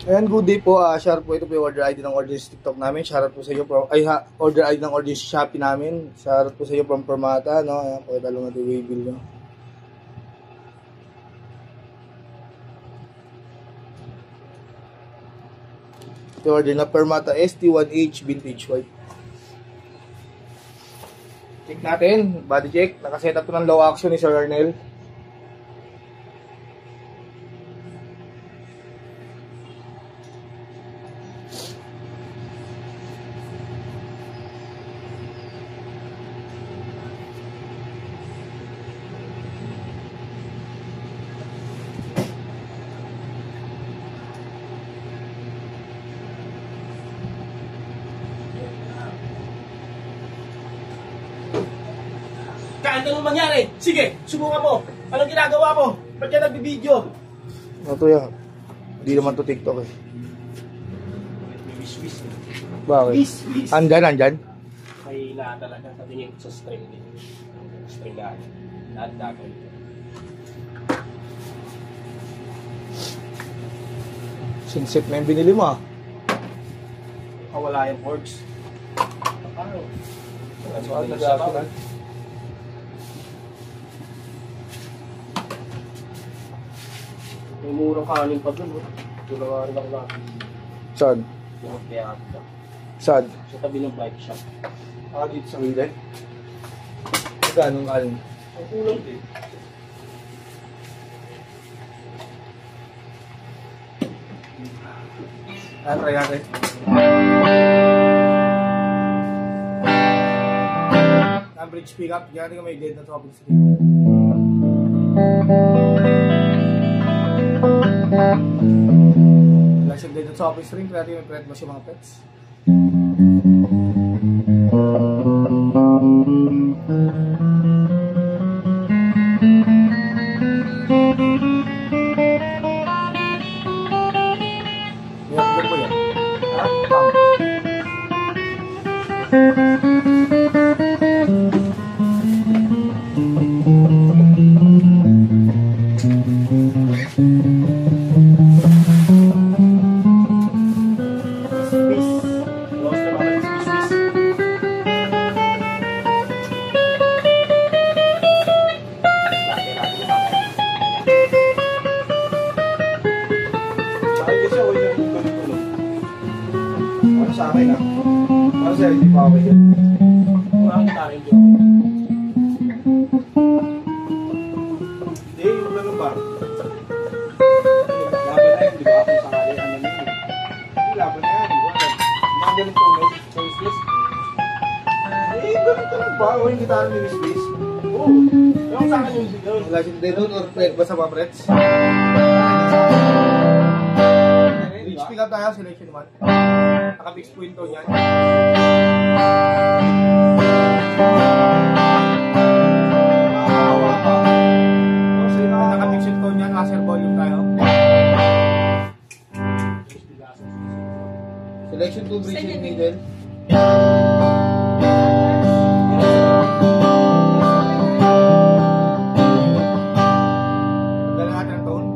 Ayan, good day po. Shoutout po, ito po yung order ID ng order sa TikTok namin. Shoutout po sa iyo from, order ID ng order sa Shopee namin. Shoutout po sa iyo from Permata, no? Ayan, pakita lang natin yung waybill nyo. Ito order na Permata ST1H Vintage White. Check natin, body check. Nakaset up to ng low action ni Sir Arnel. Anong mangyari? Sige, subukan mo. Anong ginagawa mo? Ba't ka nagbibideo? Ito yan. Hindi naman to TikTok eh. Wish. Bakit? Wish. Andyan? May nakatala sa tingin sa string din. String gaan. Lahat-lahat. Sinset na yung binili mo ah. Wala yung boards. Ano? May murang kanin pa dun. Tulawarin ako natin. Saan? Yung kaya Saan? sa tabi ng bike shop. Dito sa gilid. Magkano ang alin? Ang kulang din. Try natin. Bridge pickup, diyan natin may dead na topic screen. Wala siyang dead na topic screen, kaya natin may pret mo siya mga pets. Yan po yan. Sa akin ah. Para sa'yo, hindi pa okay yan. Wala kang tarin dyan. Hindi, yung gano'n ba? Laban na yan, di ba? Kung sakali, ano na yun. Hindi, laban na yan, di ba? Mga ganun tunay, sa wishlist. Ganun ka lang ba? O yung gitara ni wishlist? Oo. Yung sa akin yung video. Wala siyang dead or pret ba sa mga prets? Reach pick up tayo, selection naman. Naka-fix point to yan. Naka-fix point yan, laser volume tayo. Selection 2, bridge in middle. Tanggalin natin ang tone.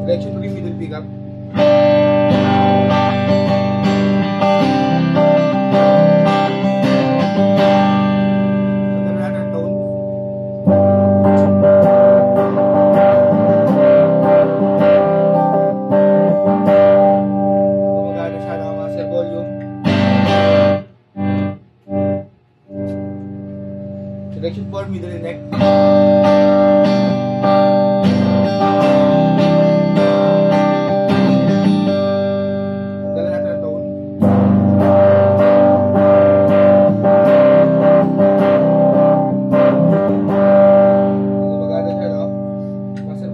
Selection 3, middle pickup. Tanggalin natin ang tone. Gumagana siya ng master volume. Selection 4, middle and neck.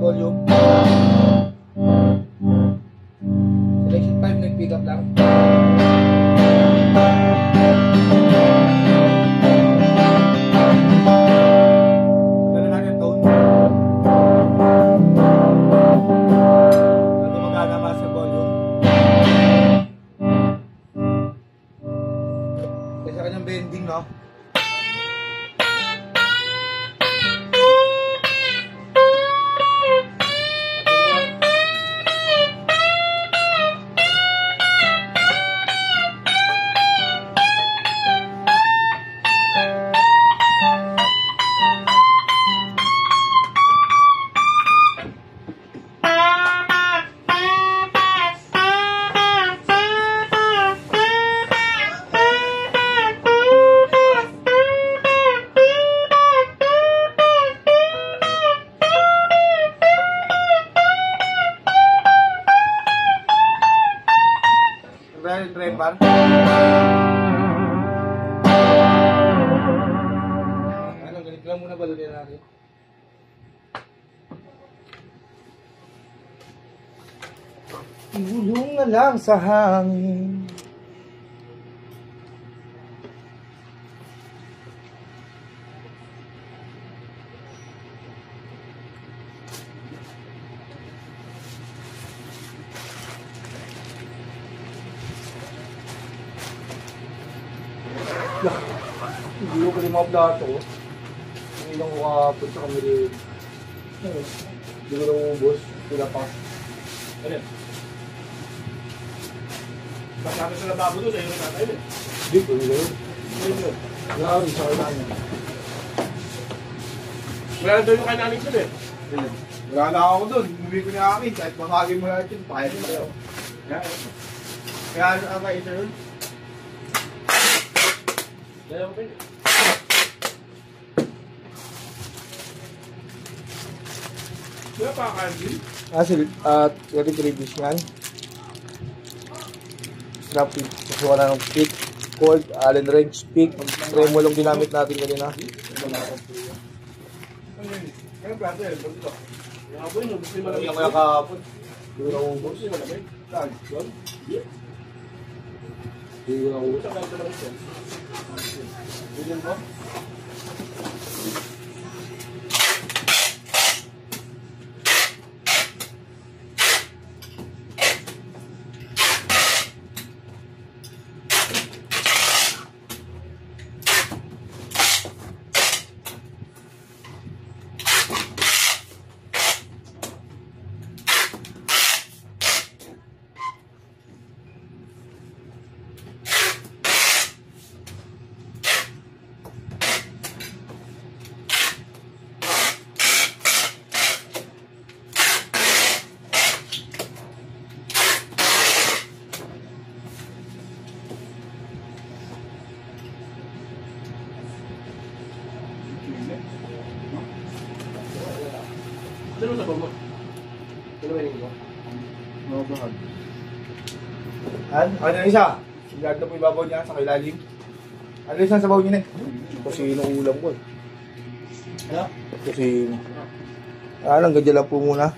Volume. Selection 5, nag-pick up lang. Tanggalin natin tone. Gumagana master volume. ng bending, no? Trepar. Ano, ganito lang muna balutin natin. Gulong na lang sa hangin. Hindi ko rin mga plato. Hindi lang ko kapag sa kami rin. Hindi ko lang ubos. Sila pa. Ano? Masyado sa lababo doon, sa'yo na tayo eh. Hindi ko rin gano'n. Wala rin sa kailangan. Wala na doon yung kailangan sila eh. Wala na ako doon. Bumili ko niya akin. Kahit mamagin mo natin, pahit mo tayo. Kaya ano ang kaisa yun? Kaya okay. Wala pa kanil? Sige. Kasi previous yan. Snap pick. Gusto ko na ng pick. Cold, Allen wrench, pick. Tremolong ginamit natin kanina. Ano plato yan? Yung aboy mo, gusto yung malamig. Hindi ko yung kahapon. Hindi ko na ubos. Gusto yung malamig. Saan? Doon? Hindi ko na ubos. Gusto ka malamig yan. Bilhin mo? Ano sa bawah? Ano ba yung No, bahag. Ano na isa? Sigad na po yung babaw niya sa kailalim. Ano isa sa babaw niya na? Kasi yung ulam ko eh. Ano? Kasi... ganyan lang po muna.